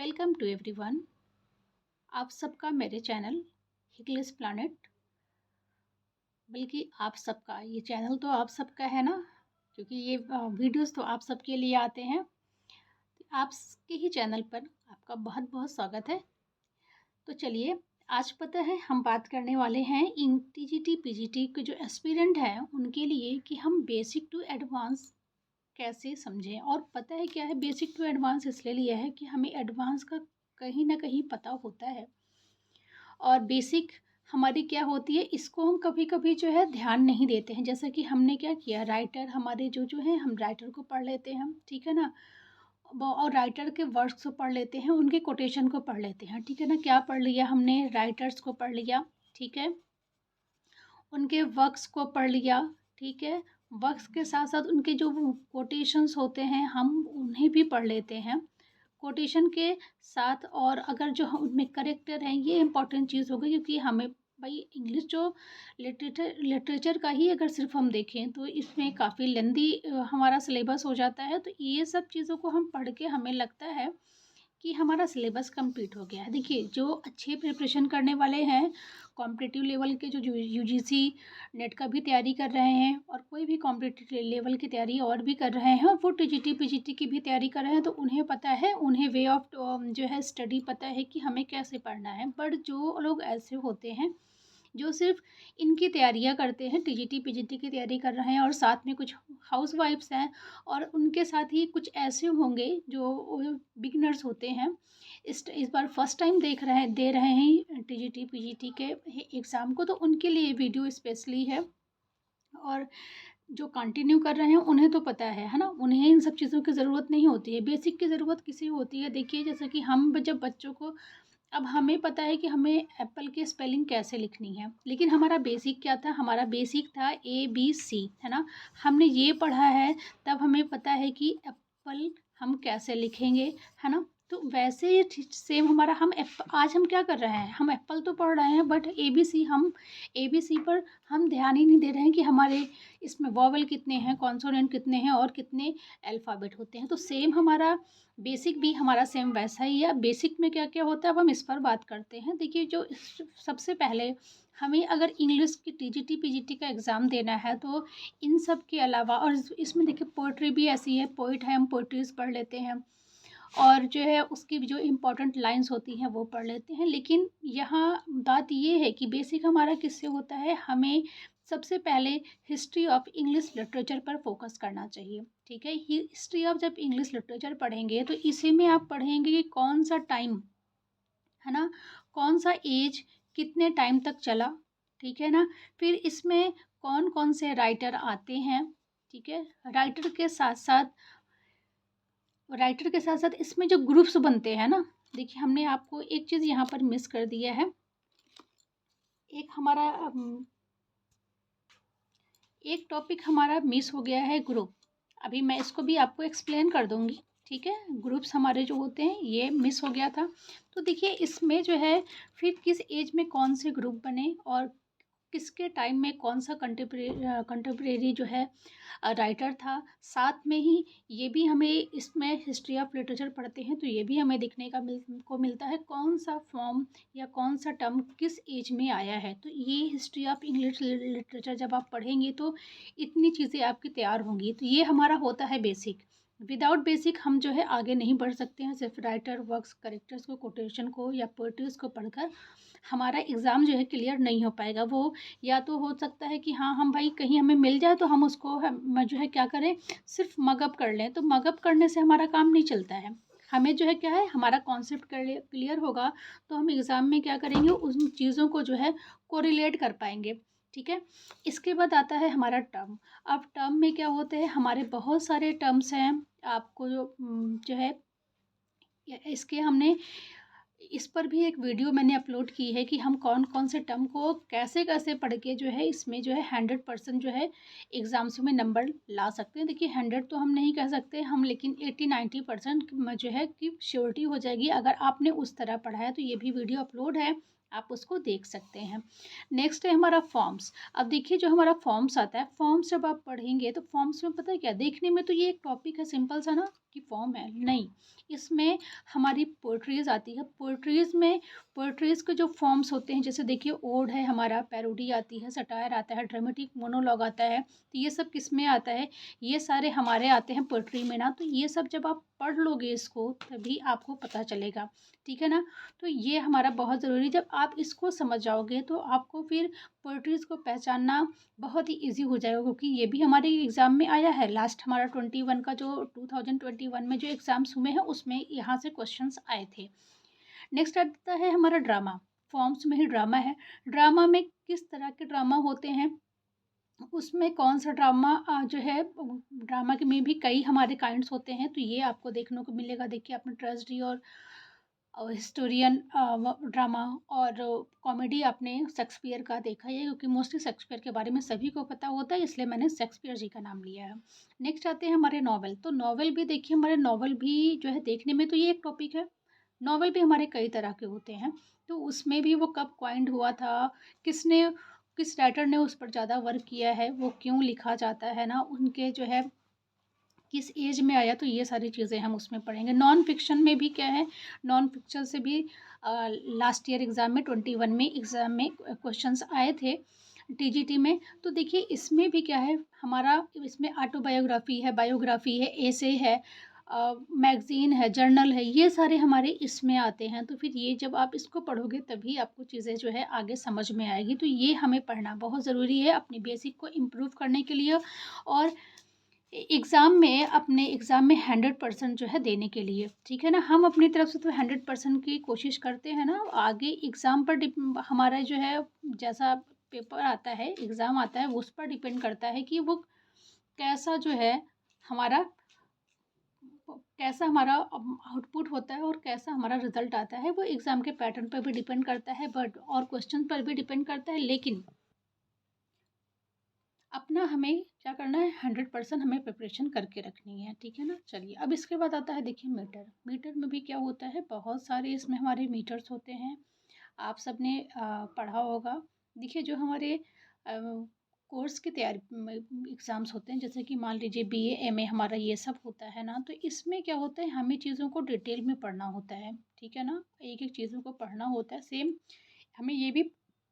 Welcome to everyone. आप सबका मेरे चैनल इंग्लिश प्लैनेट, बल्कि आप सबका ये चैनल तो आप सबका है ना, क्योंकि ये वीडियोस तो आप सबके लिए आते हैं। आपके ही चैनल पर आपका बहुत बहुत स्वागत है। तो चलिए, आज पता है हम बात करने वाले हैं इन टीजीटी पीजीटी के जो एस्पिरेंट हैं उनके लिए कि हम बेसिक टू एडवांस कैसे समझें। और पता है क्या है, बेसिक टू एडवांस इसलिए लिया है कि हमें एडवांस का कहीं ना कहीं पता होता है, और बेसिक हमारी क्या होती है इसको हम कभी कभी जो है ध्यान नहीं देते हैं। जैसा कि हमने क्या किया, राइटर हमारे जो जो है हम राइटर को पढ़ लेते हैं, ठीक है ना। और राइटर के वर्क्स को पढ़ लेते हैं, उनके कोटेशन को पढ़ लेते हैं, ठीक है ना। क्या पढ़ लिया हमने, राइटर्स को पढ़ लिया, ठीक है, उनके वर्क्स को पढ़ लिया, ठीक है। वर्क्स के साथ साथ उनके जो कोटेशंस होते हैं हम उन्हें भी पढ़ लेते हैं कोटेशन के साथ। और अगर जो उनमें करेक्टर हैं, ये इंपॉर्टेंट चीज़ होगी, क्योंकि हमें भाई इंग्लिश जो लिटरेचर का ही अगर सिर्फ हम देखें तो इसमें काफ़ी लेंदी हमारा सिलेबस हो जाता है। तो ये सब चीज़ों को हम पढ़ के हमें लगता है कि हमारा सिलेबस कंप्लीट हो गया है। देखिए, जो अच्छे प्रिपरेशन करने वाले हैं, कॉम्पिटिटिव लेवल के जो यूजीसी नेट का भी तैयारी कर रहे हैं, और कोई भी कॉम्पिटिटिव लेवल की तैयारी और भी कर रहे हैं, और वो टीजीटी पीजीटी की भी तैयारी कर रहे हैं, तो उन्हें पता है, उन्हें वे ऑफ जो है स्टडी पता है कि हमें कैसे पढ़ना है। बट जो लोग ऐसे होते हैं जो सिर्फ इनकी तैयारियां करते हैं, टीजीटी पीजीटी की तैयारी कर रहे हैं, और साथ में कुछ हाउस वाइफ्स हैं, और उनके साथ ही कुछ ऐसे होंगे जो बिगनर्स होते हैं, इस बार फर्स्ट टाइम दे रहे हैं टीजीटी पीजीटी के एग्ज़ाम को, तो उनके लिए वीडियो स्पेशली है। और जो कंटिन्यू कर रहे हैं उन्हें तो पता है ना, उन्हें इन सब चीज़ों की ज़रूरत नहीं होती है। बेसिक की ज़रूरत किसी होती है। देखिए, जैसे कि हम जब बच्चों को, अब हमें पता है कि हमें एप्पल की स्पेलिंग कैसे लिखनी है, लेकिन हमारा बेसिक क्या था, हमारा बेसिक था ABC, है ना। हमने ये पढ़ा है, तब हमें पता है कि एप्पल हम कैसे लिखेंगे, है ना। तो वैसे ही सेम हमारा, आज हम क्या कर रहे हैं, हम एप्पल तो पढ़ रहे हैं, बट ABC पर हम ध्यान ही नहीं दे रहे हैं कि हमारे इसमें वॉवल कितने हैं, कॉन्सोनेंट कितने हैं, और कितने अल्फ़ाबेट होते हैं। तो सेम हमारा बेसिक भी हमारा सेम वैसा ही है। बेसिक में क्या क्या होता है अब हम इस पर बात करते हैं। देखिए, जो सबसे पहले हमें अगर इंग्लिश की टीजीटी पीजीटी का एग्ज़ाम देना है, तो इन सब के अलावा, और इसमें देखिए पोइट्री भी ऐसी है, पोइट है, हम पोइट्रीज पढ़ लेते हैं, और जो है उसकी जो इम्पोर्टेंट लाइंस होती हैं वो पढ़ लेते हैं। लेकिन यहाँ बात ये है कि बेसिक हमारा किससे होता है, हमें सबसे पहले हिस्ट्री ऑफ इंग्लिश लिटरेचर पर फोकस करना चाहिए, ठीक है। हिस्ट्री ऑफ जब इंग्लिश लिटरेचर पढ़ेंगे तो इसी में आप पढ़ेंगे कि कौन सा टाइम, है ना, कौन सा एज कितने टाइम तक चला, ठीक है ना। फिर इसमें कौन कौन से राइटर आते हैं, ठीक है। राइटर के साथ साथ इसमें जो ग्रुप्स बनते हैं ना, देखिए हमने आपको एक चीज़ यहाँ पर मिस कर दिया है। एक हमारा एक टॉपिक हमारा मिस हो गया है, ग्रुप। अभी मैं इसको भी आपको एक्सप्लेन कर दूंगी, ठीक है। ग्रुप्स हमारे जो होते हैं ये मिस हो गया था। तो देखिए, इसमें जो है फिर किस एज में कौन से ग्रुप बने, और किसके टाइम में कौन सा कंटेम्प्रेरी जो है राइटर था। साथ में ही ये भी हमें, इसमें हिस्ट्री ऑफ लिटरेचर पढ़ते हैं तो ये भी हमें देखने को मिलता है कौन सा फॉर्म या कौन सा टर्म किस एज में आया है। तो ये हिस्ट्री ऑफ इंग्लिश लिटरेचर जब आप पढ़ेंगे तो इतनी चीज़ें आपकी तैयार होंगी। तो ये हमारा होता है बेसिक। विदाउट बेसिक हम जो है आगे नहीं बढ़ सकते हैं। सिर्फ राइटर वर्क्स, करेक्टर्स को, कोटेशन को या पोइट्रीज को पढ़कर हमारा एग्ज़ाम जो है क्लियर नहीं हो पाएगा। वो या तो हो सकता है कि हाँ, हम भाई कहीं हमें मिल जाए तो हम उसको हम जो है क्या करें, सिर्फ मगअप कर लें। तो मगअप करने से हमारा काम नहीं चलता है। हमें जो है क्या है, हमारा कॉन्सेप्ट क्लियर होगा तो हम एग्ज़ाम में क्या करेंगे, उन चीज़ों को जो है कोरिलेट कर पाएंगे, ठीक है। इसके बाद आता है हमारा टर्म। अब टर्म में क्या होते हैं, हमारे बहुत सारे टर्म्स हैं। आपको जो है इसके हमने इस पर भी एक वीडियो मैंने अपलोड की है कि हम कौन कौन से टर्म को कैसे कैसे पढ़ के जो है इसमें जो है 100% जो है एग्ज़ाम्स में नंबर ला सकते हैं। देखिए, 100 तो हम नहीं कह सकते हम, लेकिन 80-90% जो है कि श्योरिटी हो जाएगी अगर आपने उस तरह पढ़ा है। तो ये भी वीडियो अपलोड है, आप उसको देख सकते हैं। नेक्स्ट है हमारा फॉर्म्स। अब देखिए, जो हमारा फॉर्म्स आता है, फॉर्म्स जब आप पढ़ेंगे तो फॉर्म्स में पता है क्या, देखने में तो ये एक टॉपिक है सिंपल सा ना, की फॉर्म है, नहीं। इसमें हमारी पोएट्रीज़ आती है। पोएट्रीज़ में पोएट्रीज़ के जो फॉर्म्स होते हैं, जैसे देखिए ओड है हमारा, पैरोडी आती है, सटायर आता है, ड्रामेटिक मोनोलॉग आता है। तो ये सब किस में आता है? ये सारे हमारे आते हैं पोएट्री में ना। तो ये सब जब आप पढ़ लोगे इसको तभी आपको पता चलेगा, ठीक है ना? तो ये हमारा बहुत ज़रूरी, जब आप इसको समझ जाओगे तो आपको फिर पोएट्रीज़ को पहचानना बहुत ही ईज़ी हो जाएगा, क्योंकि ये भी हमारे एग्ज़ाम में आया है। लास्ट हमारा 21 का जो 2021 में जो एग्ज़ाम्स हुए हैं उसमें यहाँ से क्वेश्चंस आए थे। नेक्स्ट आता है हमारा ड्रामा। फॉर्म्स में ही ड्रामा है। ड्रामा में किस तरह के ड्रामा होते हैं, उसमें कौन सा ड्रामा जो है, ड्रामा के में भी कई हमारे काइंड्स होते हैं, तो ये आपको देखने को मिलेगा। देखिए आपने ट्रेजेडी और हिस्टोरियन ड्रामा और कॉमेडी आपने शेक्सपियर का देखा ही है, क्योंकि मोस्टली शेक्सपियर के बारे में सभी को पता होता है, इसलिए मैंने शेक्सपियर जी का नाम लिया है। नेक्स्ट आते हैं हमारे नॉवल। तो नॉवल भी देखिए, हमारे नॉवल भी जो है देखने में तो ये एक टॉपिक है। नॉवल भी हमारे कई तरह के होते हैं, तो उसमें भी वो कब क्वाइंड हुआ था, किसने किस राइटर ने उस पर ज़्यादा वर्क किया है, वो क्यों लिखा जाता है ना, उनके जो है किस एज में आया, तो ये सारी चीज़ें हम उसमें पढ़ेंगे। नॉन फिक्शन में भी क्या है, नॉन फिक्शन से भी लास्ट ईयर एग्ज़ाम में 21 में एग्ज़ाम में क्वेश्चंस आए थे टीजीटी में। तो देखिए इसमें भी क्या है हमारा, इसमें ऑटोबायोग्राफी है, बायोग्राफी है, एसे है, मैगज़ीन है, जर्नल है, ये सारे हमारे इसमें आते हैं। तो फिर ये जब आप इसको पढ़ोगे तभी आपको चीज़ें जो है आगे समझ में आएगी। तो ये हमें पढ़ना बहुत ज़रूरी है अपनी बेसिक को इम्प्रूव करने के लिए, और अपने एग्ज़ाम में 100% जो है देने के लिए, ठीक है ना? हम अपनी तरफ से तो 100% की कोशिश करते हैं ना, आगे एग्ज़ाम पर हमारा जो है जैसा पेपर आता है, एग्ज़ाम आता है, उस पर डिपेंड करता है कि वो कैसा जो है हमारा कैसा हमारा आउटपुट होता है और कैसा हमारा रिज़ल्ट आता है। वो एग्ज़ाम के पैटर्न पर भी डिपेंड करता है, बट और क्वेश्चन पर भी डिपेंड करता है, लेकिन अपना हमें क्या करना है, 100% हमें प्रिपरेशन करके रखनी है, ठीक है ना? चलिए अब इसके बाद आता है देखिए मीटर। मीटर में भी क्या होता है, बहुत सारे इसमें हमारे मीटर्स होते हैं। आप सबने पढ़ा होगा। देखिए जो हमारे कोर्स की तैयारी एग्ज़ाम्स होते हैं, जैसे कि मान लीजिए बीए, एमए हमारा ये सब होता है ना, तो इसमें क्या होता है, हमें चीज़ों को डिटेल में पढ़ना होता है, ठीक है ना? एक-एक चीज़ों को पढ़ना होता है। सेम हमें ये भी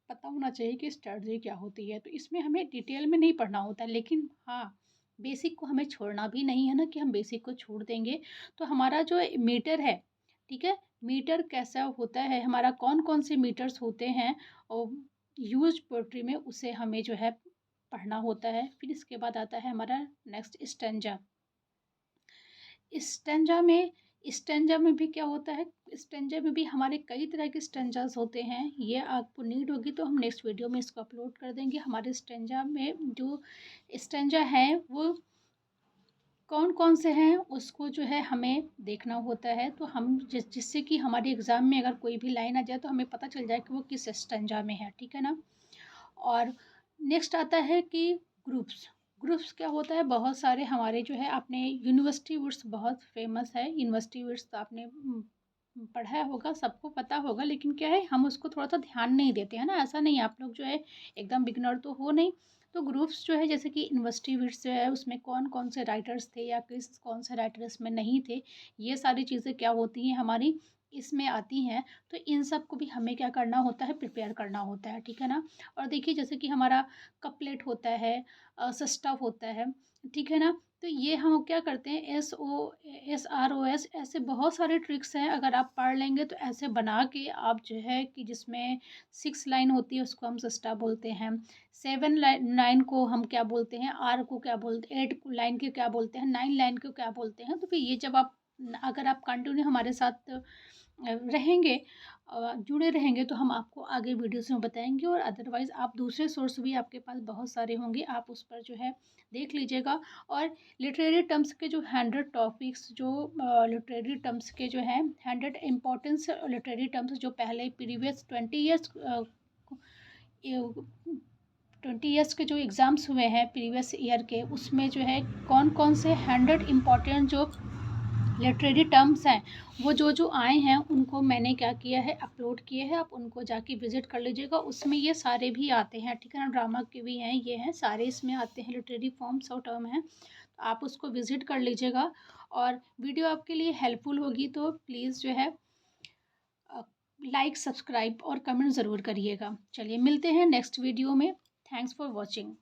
पता होना चाहिए कि स्ट्रैटेजी क्या होती है, तो इसमें हमें डिटेल में नहीं पढ़ना होता है, लेकिन हाँ, बेसिक को हमें छोड़ना भी नहीं है ना, कि हम बेसिक को छोड़ देंगे। तो हमारा जो मीटर है, ठीक है? मीटर कैसा होता है, हमारा कौन-कौन से मीटर्स होते हैं और यूज्ड पोएट्री में, उसे हमें जो है पढ़ना होता है। फिर इसके बाद आता है हमारा नेक्स्ट स्टैन्ज़ा। स्टैन्ज़ा में भी क्या होता है, स्टैन्ज़ा में भी हमारे कई तरह के स्टैन्ज़ास होते हैं। ये आपको नीड होगी तो हम नेक्स्ट वीडियो में इसको अपलोड कर देंगे। हमारे स्टैन्ज़ा में जो स्टैन्ज़ा हैं वो कौन-कौन से हैं, उसको जो है हमें देखना होता है। तो हम जिससे कि हमारे एग्ज़ाम में अगर कोई भी लाइन आ जाए तो हमें पता चल जाए कि वो किस स्टैन्ज़ा में है, ठीक है ना? और नेक्स्ट आता है कि ग्रुप्स। ग्रुप्स क्या होता है, बहुत सारे हमारे जो है, आपने यूनिवर्सिटी वर्ड्स बहुत फेमस है, यूनिवर्सिटी वर्ड्स तो आपने पढ़ा होगा, सबको पता होगा, लेकिन क्या है हम उसको थोड़ा सा ध्यान नहीं देते हैं ना। ऐसा नहीं, आप लोग जो है एकदम बिगनर तो हो नहीं। तो ग्रुप्स जो है, जैसे कि यूनिवर्सिटी वर्ड्स जो है उसमें कौन कौन से राइटर्स थे या किस कौन से राइटर्स में नहीं थे, ये सारी चीज़ें क्या होती हैं हमारी इसमें आती हैं। तो इन सब को भी हमें क्या करना होता है, प्रिपेयर करना होता है, ठीक है ना? और देखिए जैसे कि हमारा कपलेट होता है, सस्टफ होता है, ठीक है ना? तो ये हम क्या करते हैं, SROS, ऐसे बहुत सारे ट्रिक्स हैं, अगर आप पढ़ लेंगे तो ऐसे बना के आप जो है कि जिसमें 6 लाइन होती है उसको हम सस्टा बोलते हैं, 7 लाइन को हम क्या बोलते हैं, आर को क्या बोलते हैं, 8 लाइन को क्या बोलते हैं, 9 लाइन को क्या बोलते हैं। तो फिर ये जब आप अगर आप कंटिन्यू हमारे साथ रहेंगे, जुड़े रहेंगे, तो हम आपको आगे वीडियोस में बताएंगे। और अदरवाइज़ आप दूसरे सोर्स भी आपके पास बहुत सारे होंगे, आप उस पर जो है देख लीजिएगा। और लिटरेरी टर्म्स के जो 100 टॉपिक्स, जो लिटरेरी टर्म्स के जो हैं 100 इम्पोर्टेंस लिटरेरी टर्म्स, जो पहले प्रीवियस 20 ईयर्स के जो एग्ज़ाम्स हुए हैं प्रीवियस ईयर के, उसमें जो है कौन कौन से 100 इम्पॉर्टेंट जो लिटरेरी टर्म्स हैं, वो जो आए हैं उनको मैंने क्या किया है, अपलोड किए हैं। आप उनको जाके विज़िट कर लीजिएगा, उसमें ये सारे भी आते हैं, ठीक है ना? ड्रामा के भी हैं, ये हैं सारे इसमें आते हैं, लिटरेरी फॉर्म्स और टर्म हैं, तो आप उसको विज़िट कर लीजिएगा। और वीडियो आपके लिए हेल्पफुल होगी तो प्लीज़ जो है लाइक, सब्सक्राइब और कमेंट ज़रूर करिएगा। चलिए मिलते हैं नेक्स्ट वीडियो में। Thanks for watching.